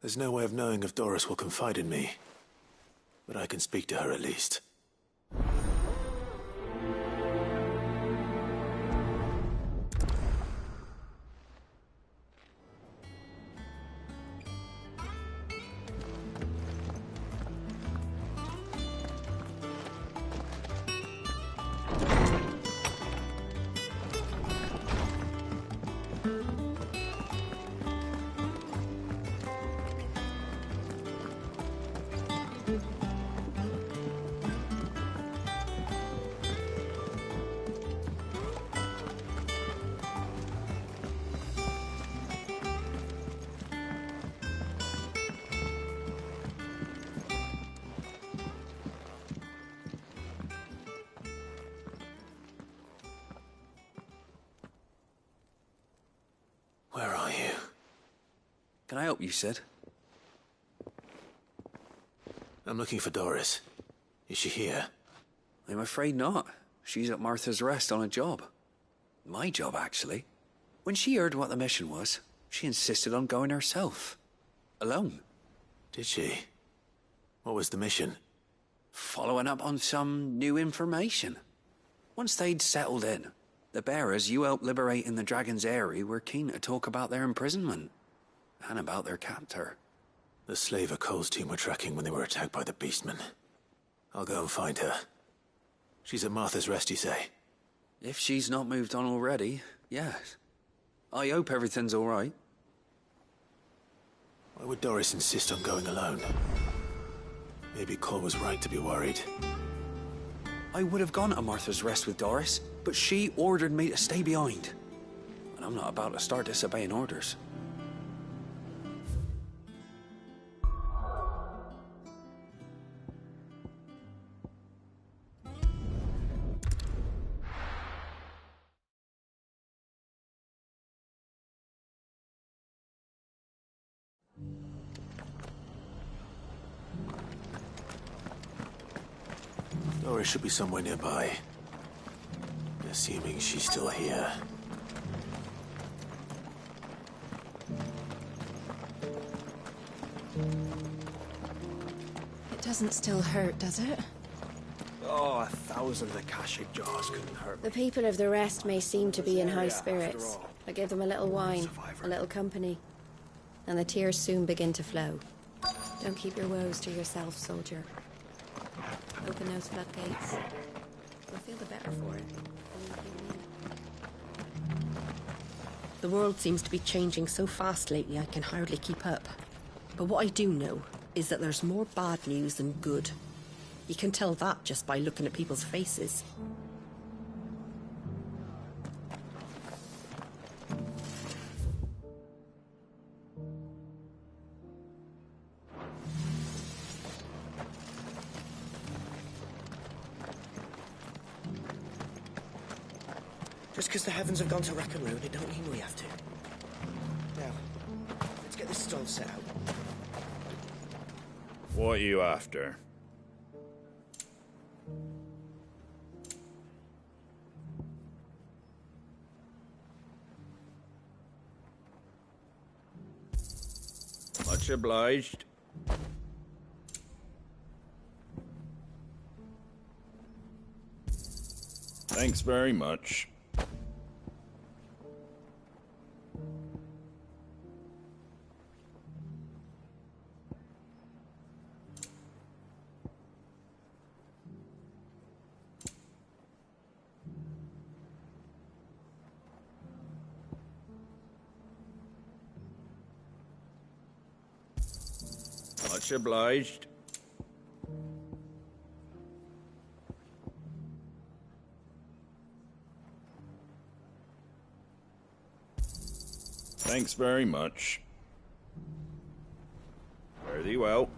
There's no way of knowing if Doris will confide in me. But I can speak to her at least. Where are you? Can I help you, Sid? I'm looking for Doris. Is she here? I'm afraid not. She's at Martha's Rest on a job. My job, actually. When she heard what the mission was, she insisted on going herself. Alone. Did she? What was the mission? Following up on some new information. Once they'd settled in, the bearers you helped liberate in the Dragon's Eyrie were keen to talk about their imprisonment. And about their captor. The slaver Cole's team were tracking when they were attacked by the Beastmen. I'll go and find her. She's at Martha's Rest, you say? If she's not moved on already, yes. I hope everything's all right. Why would Doris insist on going alone? Maybe Cole was right to be worried. I would have gone to Martha's Rest with Doris, but she ordered me to stay behind. And I'm not about to start disobeying orders. Doris should be somewhere nearby. Assuming she's still here. It doesn't still hurt, does it? Oh, 1,000 Akashic jars couldn't hurt me. The people of the Rest may seem to be in high Yeah, spirits. after all. I give them a little wine, Survivor. a little company, and the tears soon begin to flow. Don't keep your woes to yourself, soldier. Open those floodgates. You'll feel the better for it. The world seems to be changing so fast lately I can hardly keep up. But what I do know is that there's more bad news than good. You can tell that just by looking at people's faces. Just because the heavens have gone to rack and ruin, it don't mean we have to. Now, let's get this stall set out. What are you after? Much obliged. Thanks very much. Much obliged. Thanks very much. Fare thee well.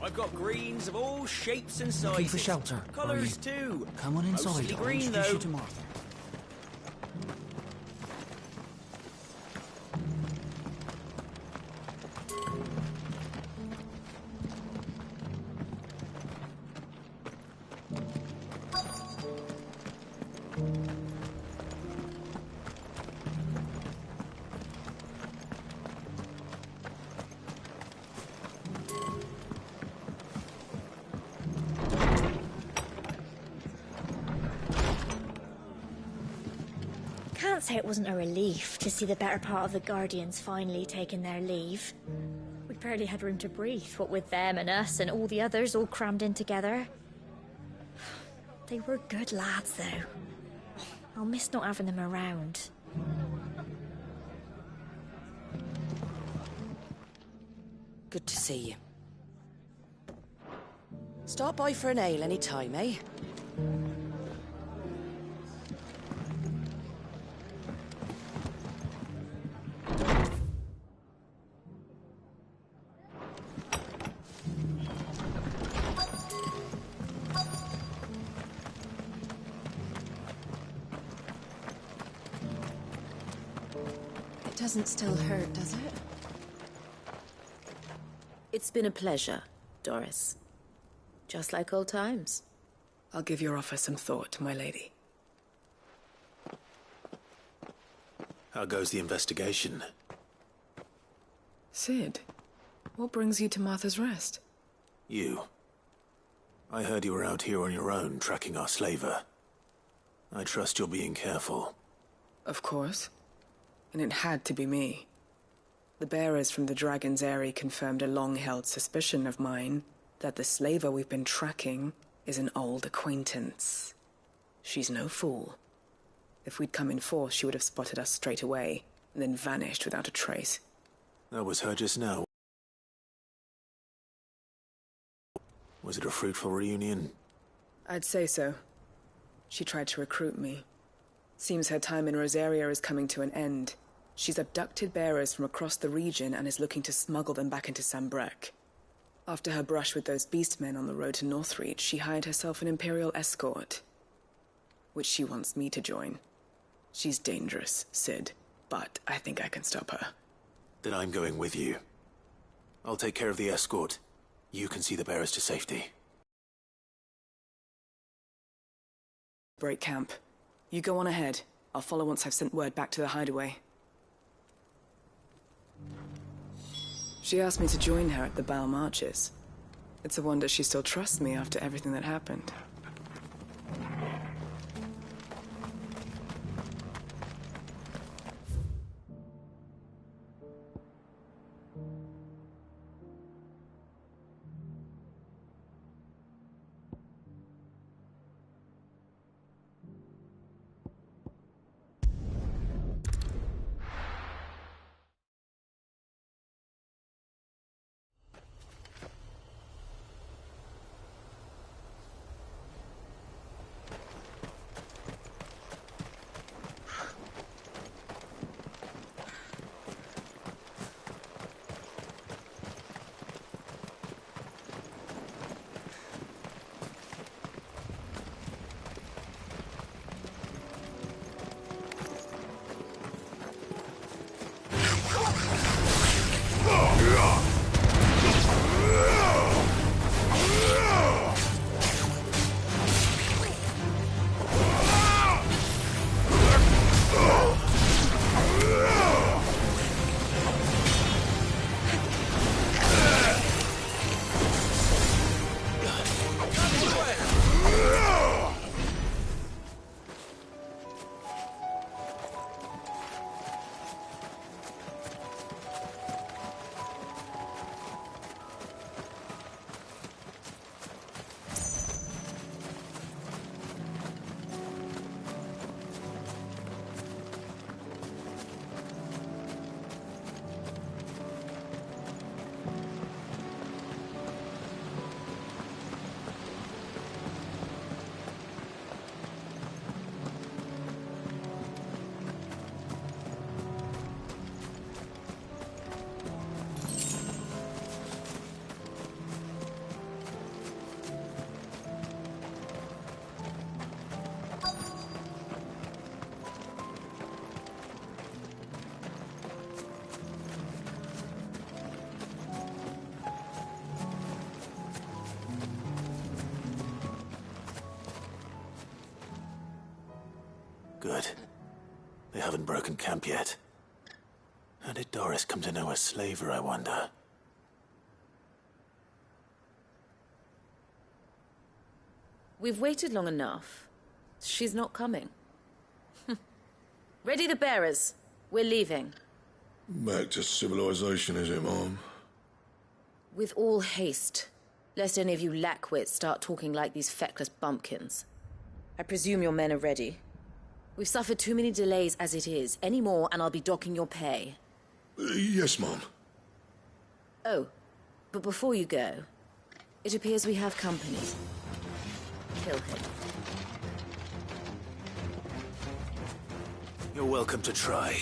I've got greens of all shapes and sizes. Looking for shelter, are Colours you? too. Come on inside. Mostly I'll green, introduce though. you to Martha. Can't say it wasn't a relief to see the better part of the Guardians finally taking their leave. We barely had room to breathe, what with them and us and all the others all crammed in together. They were good lads, though. I'll miss not having them around. Good to see you. Stop by for an ale any time, eh? It doesn't still hurt, does it? It's been a pleasure, Doris. Just like old times. I'll give your offer some thought, my lady. How goes the investigation? Sid, what brings you to Martha's Rest? You. I heard you were out here on your own, tracking our slaver. I trust you're being careful. Of course. And it had to be me. The bearers from the Dragon's Eyrie confirmed a long-held suspicion of mine that the slaver we've been tracking is an old acquaintance. She's no fool. If we'd come in force, she would have spotted us straight away, and then vanished without a trace. That was her just now. Was it a fruitful reunion? I'd say so. She tried to recruit me. Seems her time in Rosaria is coming to an end. She's abducted bearers from across the region and is looking to smuggle them back into Sambrec. After her brush with those beastmen on the road to Northreach, she hired herself an Imperial escort, which she wants me to join. She's dangerous, Sid, but I think I can stop her. Then I'm going with you. I'll take care of the escort. You can see the bearers to safety. Break camp. You go on ahead. I'll follow once I've sent word back to the hideaway. She asked me to join her at the Bow Marches. It's a wonder she still trusts me after everything that happened. Good. They haven't broken camp yet. How did Doris come to know a slaver, I wonder? We've waited long enough. She's not coming. Ready the bearers. We're leaving. Back to civilization, is it, Mom? With all haste, lest any of you lackwits start talking like these feckless bumpkins. I presume your men are ready. We've suffered too many delays as it is. Any more, and I'll be docking your pay. Yes, Mom. Oh, but before you go, it appears we have company. Kill him. You're welcome to try.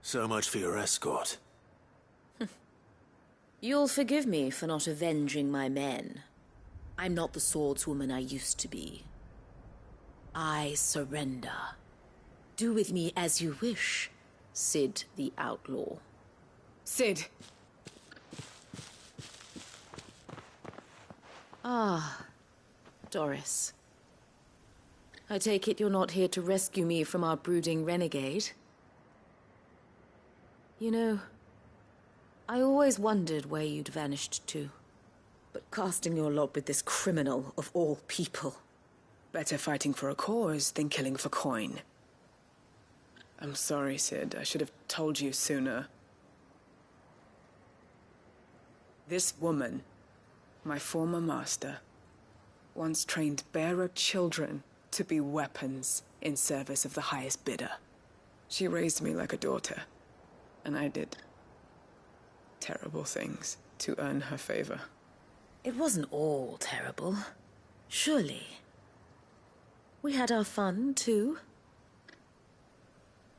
So much for your escort. You'll forgive me for not avenging my men. I'm not the swordswoman I used to be. I surrender. Do with me as you wish, Sid the Outlaw. Sid! Ah, Doris. I take it you're not here to rescue me from our brooding renegade? You know, I always wondered where you'd vanished to. But casting your lot with this criminal of all people... Better fighting for a cause than killing for coin. I'm sorry, Sid. I should have told you sooner. This woman, my former master, once trained bearer children to be weapons in service of the highest bidder. She raised me like a daughter. And I did terrible things to earn her favor. It wasn't all terrible, surely. We had our fun, too.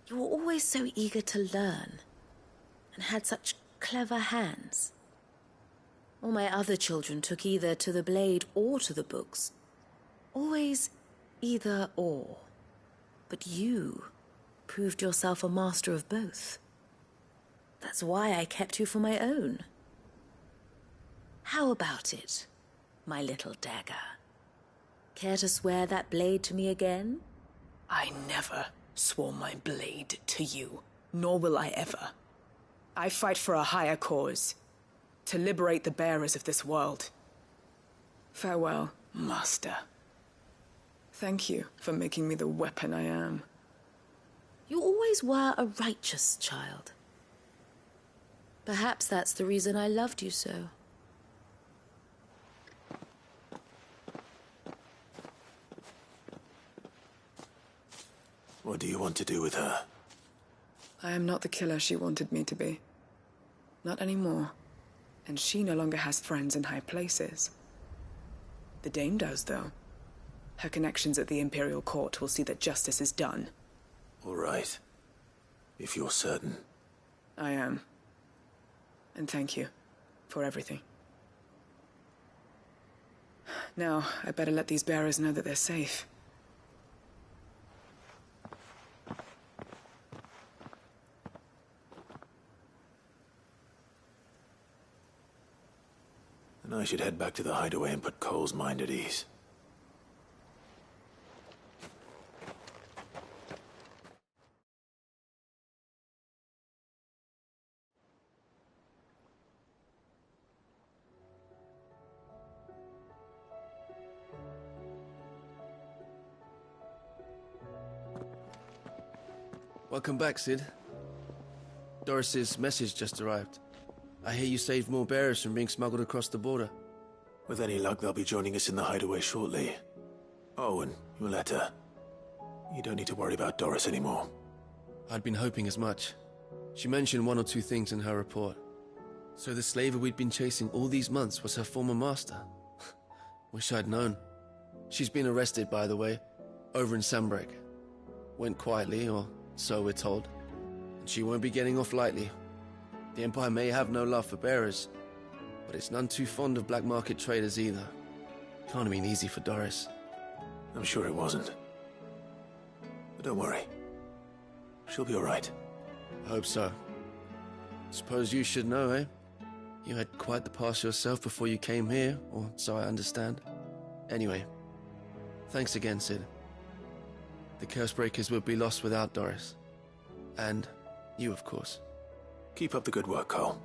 You were always so eager to learn, and had such clever hands. All my other children took either to the blade or to the books. Always either or. But you proved yourself a master of both. That's why I kept you for my own. How about it, my little dagger? Care to swear that blade to me again? I never swore my blade to you, nor will I ever. I fight for a higher cause, to liberate the bearers of this world. Farewell, Master. Thank you for making me the weapon I am. You always were a righteous child. Perhaps that's the reason I loved you so. What do you want to do with her? I am not the killer she wanted me to be. Not anymore. And she no longer has friends in high places. The Dame does, though. Her connections at the Imperial Court will see that justice is done. All right. If you're certain. I am. And thank you for everything. Now, I better let these bearers know that they're safe. And I should head back to the hideaway and put Cole's mind at ease. Welcome back, Sid. Doris's message just arrived. I hear you saved more bearers from being smuggled across the border. With any luck, they'll be joining us in the hideaway shortly. Oh, and your letter. You don't need to worry about Doris anymore. I'd been hoping as much. She mentioned one or two things in her report. So the slaver we'd been chasing all these months was her former master. Wish I'd known. She's been arrested, by the way, over in Sambrek. Went quietly, or so we're told. And she won't be getting off lightly. The Empire may have no love for bearers, but it's none too fond of black market traders either. Can't have been easy for Doris. I'm sure it wasn't. But don't worry. She'll be all right. I hope so. Suppose you should know, eh? You had quite the past yourself before you came here, or so I understand. Anyway, thanks again, Sid. The Cursebreakers would be lost without Doris. And you, of course. Keep up the good work, Cole.